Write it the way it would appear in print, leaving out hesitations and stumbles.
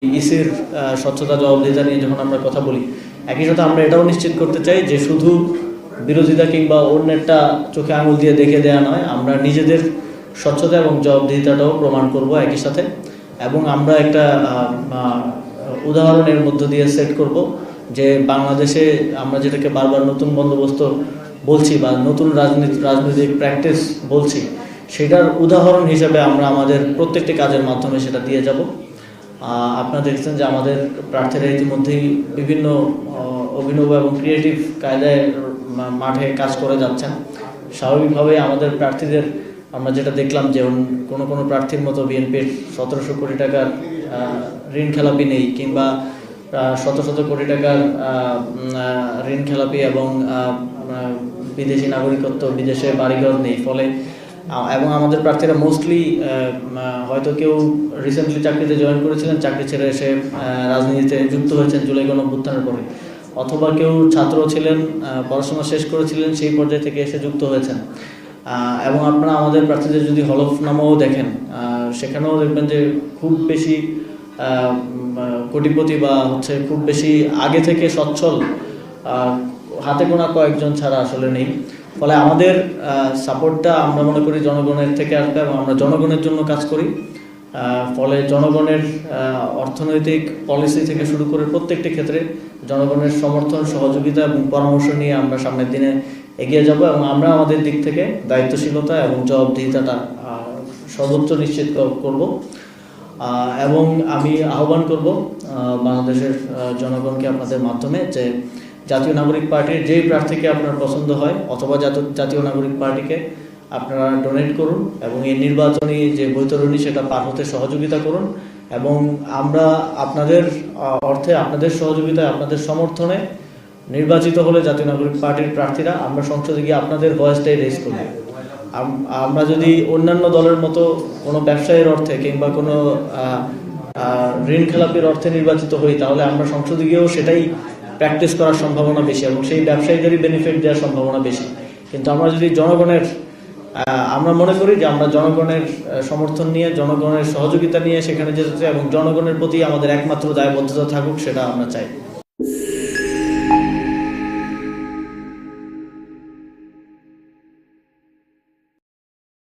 ইসির স্বচ্ছতা জবাবদিহিতা নিয়ে যখন আমরা কথা বলি, একই সাথে আমরা এটাও নিশ্চিত করতে চাই যে শুধু বিরোধিতা কিংবা অন্যেরটা চোখে আঙুল দিয়ে দেখে দেওয়া নয়, আমরা নিজেদের স্বচ্ছতা এবং জবাবদিহিতাটাও প্রমাণ করব একই সাথে। এবং আমরা একটা উদাহরণের মধ্য দিয়ে সেট করব যে বাংলাদেশে আমরা যেটাকে বারবার নতুন বন্দোবস্ত বলছি বা নতুন রাজনৈতিক প্র্যাকটিস বলছি, সেটার উদাহরণ হিসেবে আমরা আমাদের প্রত্যেকটি কাজের মাধ্যমে সেটা দিয়ে যাব। আপনারা দেখছেন যে আমাদের প্রার্থীরা ইতিমধ্যেই বিভিন্ন অভিনব এবং ক্রিয়েটিভ কায়দায় মাঠে কাজ করে যাচ্ছেন। স্বাভাবিকভাবে আমাদের প্রার্থীদের আমরা যেটা দেখলাম যে কোনো প্রার্থীর মতো বিএনপির 1700 কোটি টাকার ঋণ খেলাপি নেই, কিংবা শত শত কোটি টাকার ঋণ খেলাপি এবং বিদেশি নাগরিকত্ব, বিদেশে বাড়িঘর নেই। ফলে এবং আমাদের প্রার্থীরা মোস্টলি হয়তো কেউ রিসেন্টলি চাকরিতে জয়েন করেছিলেন, চাকরি ছেড়ে এসে রাজনীতিতে যুক্ত হয়েছেন জুলাই গণঅভ্যুত্থানের পরে, অথবা কেউ ছাত্র ছিলেন, পড়াশোনা শেষ করেছিলেন, সেই পর্যায় থেকে এসে যুক্ত হয়েছেন। এবং আপনারা আমাদের প্রার্থীদের যদি হলফনামাও দেখেন, সেখানেও দেখবেন যে খুব বেশি কোটিপতি বা খুব বেশি আগে থেকে সচ্ছল হাতে গোনা কয়েকজন ছাড়া আসলে নেই। ফলে আমাদের সাপোর্টটা আমরা মনে করি জনগণের থেকে আসবে এবং আমরা জনগণের জন্য কাজ করি। ফলে জনগণের অর্থনৈতিক পলিসি থেকে শুরু করে প্রত্যেকটি ক্ষেত্রে জনগণের সমর্থন, সহযোগিতা এবং পরামর্শ নিয়ে আমরা সামনের দিনে এগিয়ে যাব এবং আমরা আমাদের দিক থেকে দায়িত্বশীলতা এবং জবাবদিহিতাটা সর্বোচ্চ নিশ্চিত করব। এবং আমি আহ্বান করব বাংলাদেশের জনগণকে আপনাদের মাধ্যমে যে জাতীয় নাগরিক পার্টির যেই প্রার্থীকে আপনার পছন্দ হয় অথবা জাতীয় নাগরিক পার্টিকে আপনারা ডোনেট করুন এবং এই নির্বাচনী যে বৈতরণী সেটা পার হতে সহযোগিতা করুন। এবং আমরা আপনাদের অর্থে, আপনাদের সহযোগিতায়, আপনাদের সমর্থনে নির্বাচিত হলে জাতীয় নাগরিক পার্টির প্রার্থীরা আমরা সংসদে গিয়ে আপনাদের ভয়েসটাই রেজ করব। আমরা যদি অন্যান্য দলের মতো কোনো ব্যবসায়ীর অর্থে কিংবা কোনো ঋণ খেলাপির অর্থে নির্বাচিত হই, তাহলে আমরা সংসদে গিয়েও সেটাই প্র্যাকটিস করার সম্ভাবনা বেশি এবং সেই ব্যবসায়ীদেরই বেনিফিট দেওয়ার সম্ভাবনা বেশি। কিন্তু আমরা যদি আমরা মনে করি যে আমরা জনগণের সমর্থন নিয়ে, জনগণের সহযোগিতা নিয়ে সেখানে যেতে চাই এবং জনগণের প্রতি আমাদের একমাত্র দায়বদ্ধতা থাকুক, সেটা আমরা চাই।